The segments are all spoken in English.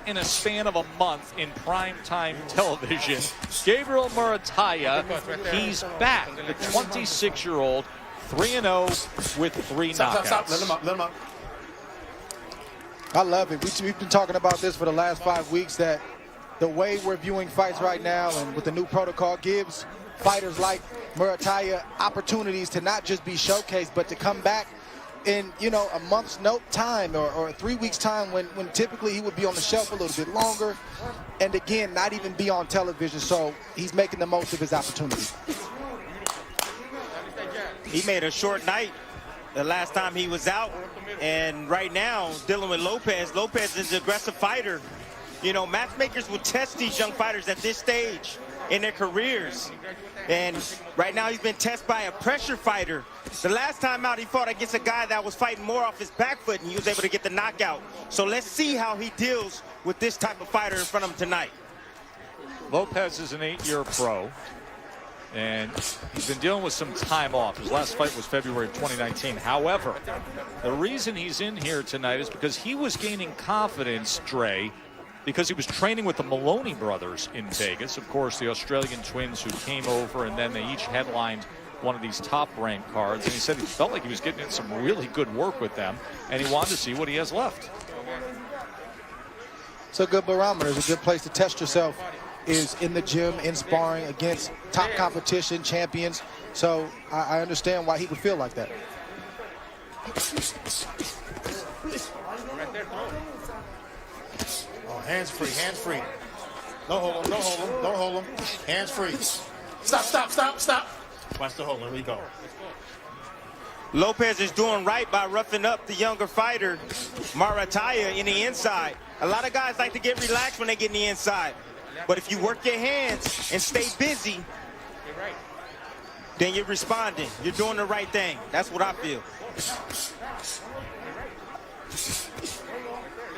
in a span of a month in primetime television. Gabriel Muratalla, he's back. The 26-year-old, 3-0 with 3 knockouts. Stop. Let him up. I love it. We've been talking about this for the last 5 weeks, that the way we're viewing fights right now and with the new protocol gives fighters like Muratalla opportunities to not just be showcased, but to come back in, a month's time or 3 weeks time when typically he would be on the shelf a little bit longer, and again, not even be on television. So he's making the most of his opportunity. He made a short night the last time he was out, and right now dealing with Lopez. Lopez is an aggressive fighter. Matchmakers will test these young fighters at this stage in their careers, and right now he's been tested by a pressure fighter. The last time out, he fought against a guy that was fighting more off his back foot, and he was able to get the knockout. So let's see how he deals with this type of fighter in front of him tonight. Lopez is an 8-year pro, and he's been dealing with some time off. His last fight was February of 2019. However, the reason he's in here tonight is because he was gaining confidence, Dre, because he was training with the Maloney brothers in Vegas. Of course, the Australian twins who came over, and then they each headlined one of these top-ranked cards. And he said he felt like he was getting in some really good work with them, and he wanted to see what he has left. It's a good barometer. It's a good place to test yourself, is in the gym, in sparring against top competition, champions. So I understand why he would feel like that. Oh, hands free. Don't hold him. Hands free. Stop. Watch the hold. There we go. Lopez is doing right by roughing up the younger fighter, Muratalla, in the inside. A lot of guys like to get relaxed when they get in the inside. But if you work your hands and stay busy, then you're responding. You're doing the right thing. That's what I feel.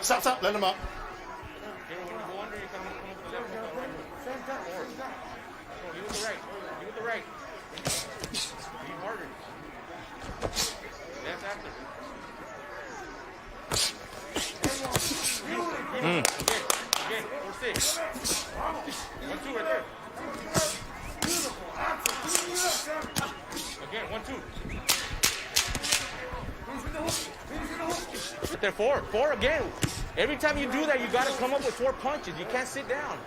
Stop. Let him up. There, four again. Every time you do that, you got to come up with 4 punches. You can't sit down.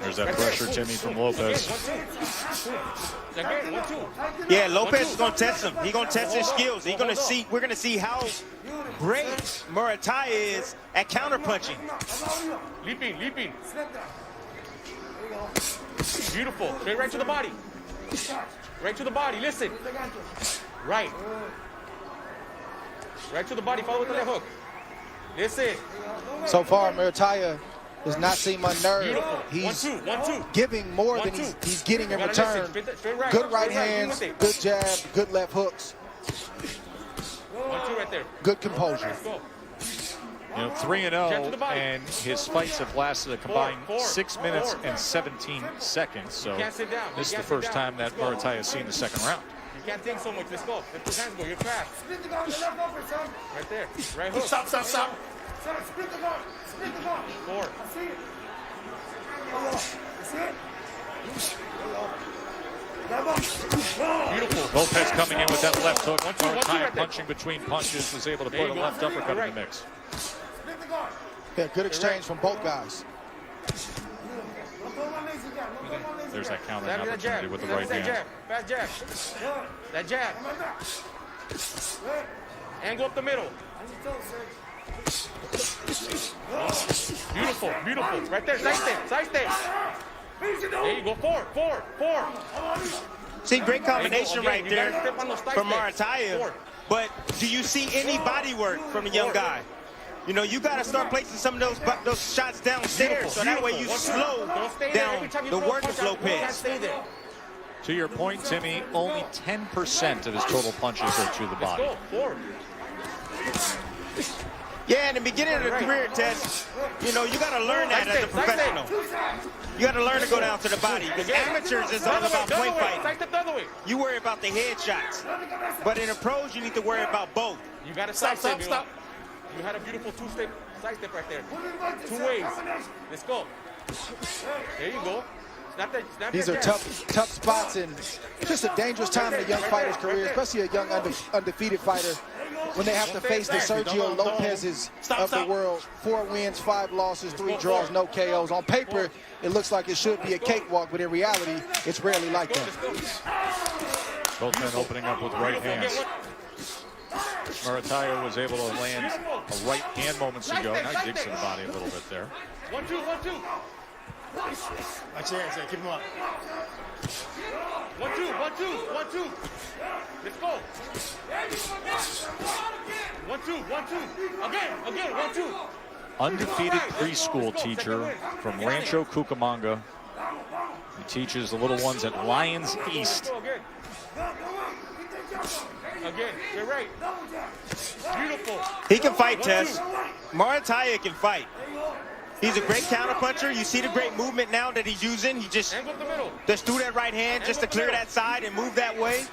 There's that pressure, Timmy, from Lopez. Again, 1, 2. Yeah, Lopez is going to test him. He's going to test his skills. We're going to see how great Muratalla is at counterpunching. Leaping. Beautiful. Straight right to the body. Right to the body. Listen. Right. Right to the body. Follow with the left hook. Listen. So far, Muratalla does not seem unnerved. Beautiful. He's 1, 2. giving more than he's getting in return. Good right hands, good jab, good left hooks. 1, 2 right there. Good composure. Let's go. 3-0, and his fights have lasted a combined 6 minutes and 17 seconds. So this is the first time that Muratalla has seen the second round. You can't think so much. Let's go. Let those hands go. You're trapped. Right there. Right hook. Stop. Split the guard. 4. Beautiful. Lopez coming in with that left hook. Muratalla punching between punches, was able to put a left uppercut in the mix. Yeah, good exchange from both guys. There's that countering opportunity with the right hand. Fast jab. That jab. Angle up the middle. Beautiful. Right there. Side step. There you go. 4. See, great combination right there from Muratalla. But do you see any body work from the young guy? You got to start placing some of those shots downstairs, so that way you slow down the work of Lopez. To your point, Timmy, only 10% of his total punches are to the body. Yeah, in the beginning of the career test, you got to learn that as a professional. You got to learn to go down to the body, because amateurs is all about point fighting. You worry about the head shots, but in the pros, you need to worry about both. You got to Stop. You had a beautiful two-step, side step right there. 2 ways. Let's go. There you go. These are tough spots, and just a dangerous time in a young fighter's career, especially a young undefeated fighter, when they have to face the Sergio Lopez's of the world. 4 wins, 5 losses, 3 draws, no KOs. On paper, it looks like it should be a cakewalk, but in reality, it's rarely like that. Both men opening up with right hands. Muratalla was able to land a right hand moments ago. Now digs in the body a little bit there. 1, 2, 1, 2. Watch your hands there. Keep him up. 1, 2, 1, 2, 1, 2. Let's go. 1, 2, 1, 2. Again, 1, 2. Undefeated preschool teacher from Rancho Cucamonga. He teaches the little ones at Lions East. Again, you're right. Beautiful. He can fight, Tess. Muratalla can fight. He's a great counterpuncher. You see the great movement now that he's using. He just threw that right hand just to clear that side and move that way.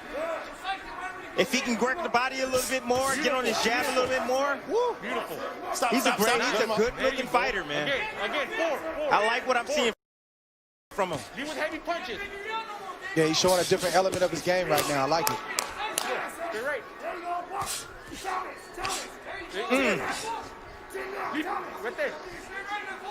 If he can work the body a little bit more, get on his jab a little bit more, woo. Beautiful. He's a good-looking fighter, man. Again, 4. I like what I'm seeing from him. Lead with heavy punches. Yeah, he's showing a different element of his game right now. I like it. You're right. Right there.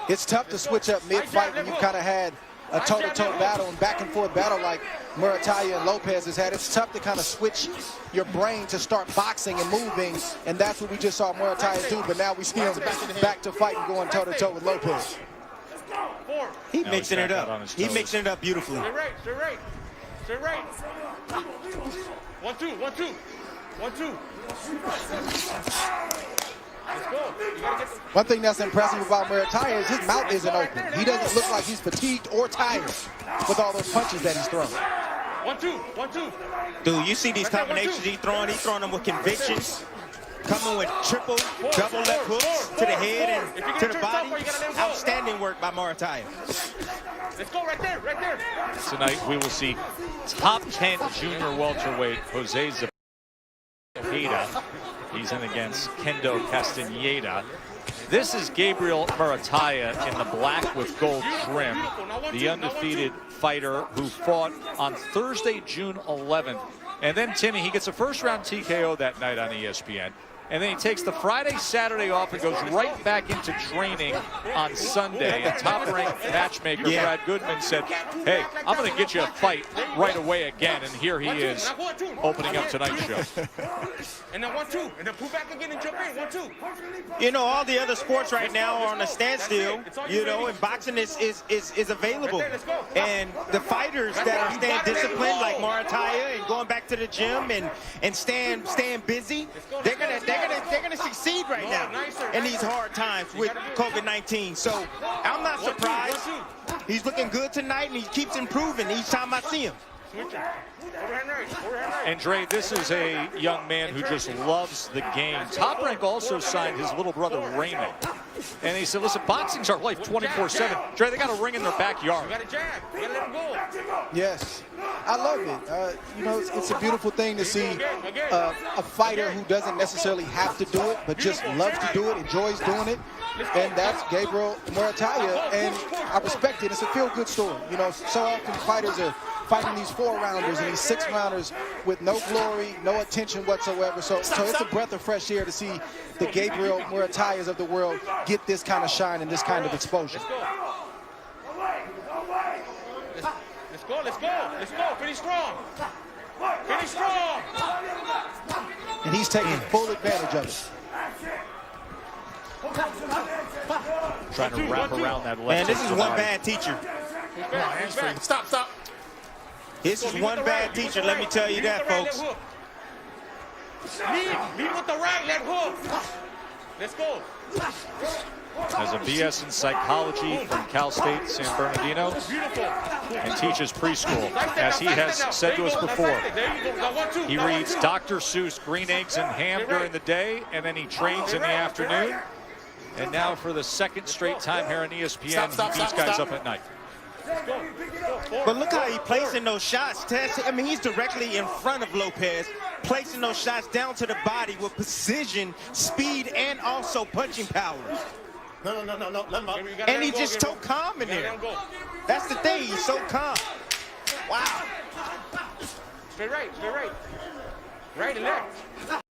It's tough to switch up mid-fight when you kind of had a toe-to-toe battle and back-and-forth battle like Muratalla and Lopez has had. It's tough to kind of switch your brain to start boxing and moving, and that's what we just saw Muratalla do. But now we see him back to fighting, going toe-to-toe with Lopez. He's mixing it up. He's mixing it up beautifully. You're right. You're right. 1, 2, 1, 2. 1, 2. Let's go. One thing that's impressive about Muratalla is his mouth isn't open. He doesn't look like he's fatigued or tired with all those punches that he's throwing. 1, 2, 1, 2. Dude, you see these combinations he's throwing them with conviction. Coming with triple, double left hooks to the head and to the body. Outstanding work by Muratalla. Let's go right there. Tonight we will see top 10 junior welterweight Jose Zepeda. He's in against Kendo Castaneda. This is Gabriel Muratalla in the black with gold trim, the undefeated fighter who fought on Thursday, June 11th. And then Timmy, he gets a first-round TKO that night on ESPN. And then he takes the Friday, Saturday off and goes right back into training on Sunday. And top-ranked matchmaker Brad Goodman said, hey, I'm going to get you a fight right away again. And here he is opening up tonight's show. And then 1, 2. And then pull back again and jump in. 1, 2. You know, all the other sports right now are on a standstill, you know, and boxing is available. And the fighters that are staying disciplined, like Muratalla, and going back to the gym and staying busy, they're gonna succeed right now in these hard times with COVID-19. So I'm not surprised. He's looking good tonight, and he keeps improving each time I see him. And Dre, this is a young man who just loves the game. Top Rank also signed his little brother Raymond. And he said, listen, boxing's our life 24/7. Dre, they got a ring in their backyard. You got a jab. You got to let him go. Yes, I love it. You know, it's a beautiful thing to see a fighter who doesn't necessarily have to do it, but just loves to do it, enjoys doing it. And that's Gabriel Muratalla, and I respect it. It's a feel-good story. You know, so often fighters are fighting these 4-rounders and these 6-rounders with no glory, no attention whatsoever. So it's a breath of fresh air to see the Gabriel Muratallas of the world get this kind of shine and this kind of exposure. Let's go. Finish strong. And he's taking full advantage of it. Trying to wrap around that left. Man, this is one bad teacher. Stop. This is one bad teacher, let me tell you that, folks. Lead with the right, let hook. Let's go. Has a BS in psychology from Cal State San Bernardino and teaches preschool. As he has said to us before, he reads Dr. Seuss, Green Eggs and Ham during the day, and then he trains in the afternoon. And now for the second straight time here on ESPN, he beats guys up at night. But look how he's placing those shots, Tess. I mean, he's directly in front of Lopez, placing those shots down to the body with precision, speed, and also punching power. No. Let him up. And he's just so calm in there. That's the thing. He's so calm. Wow. Straight right. Right and left.